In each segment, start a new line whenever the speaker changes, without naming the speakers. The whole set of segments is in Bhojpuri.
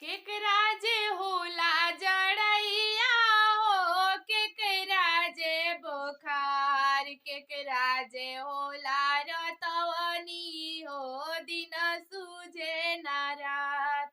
केकरा जे होला जड़ैया हो, केकरा जे बोखार, केकरा जे होला रतवनी हो, दिन सूझे ना रात।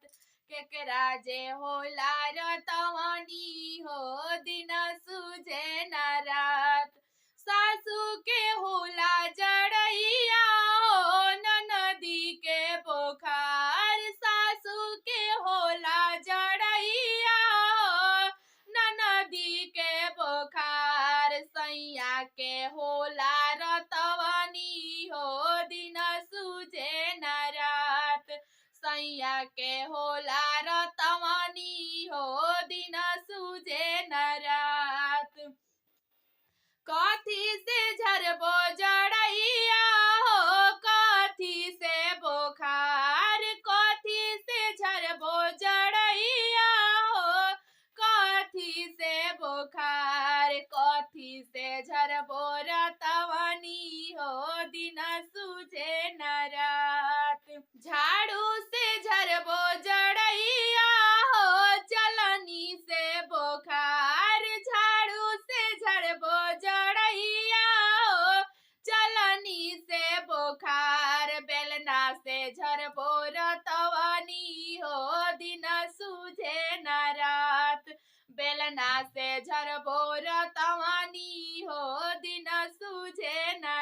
केकरा जे होला रतवनी हो, दिन सूझे ना रात। सासू के होला जड़ैया हो, ननदी के बोखार, सासू के होला जड़ैया हो, ननदी के बोखार। सैया के होला रतवनी हो, दिन सूझे न रात। सैया के होला रतवनी हो, दिन सूझे न रात। कथी से झरबो जड़ैया हो, कथी से बोखार, कथी से झरबो जड़ैया हो, कथी से बोखार। कथी से झरबो रतवनी हो, दिन सूझे न रात। झाड़ू से झरबो जड़ैया हो, चलनी से बोखार, झाड़ू से झरबो जड़ैया हो, चलनी से बोखार। बेलना से झरबो रतवनी हो, दिन सूझे न रात। बेलना से झरबो रतवनी हो, दिन सूझे न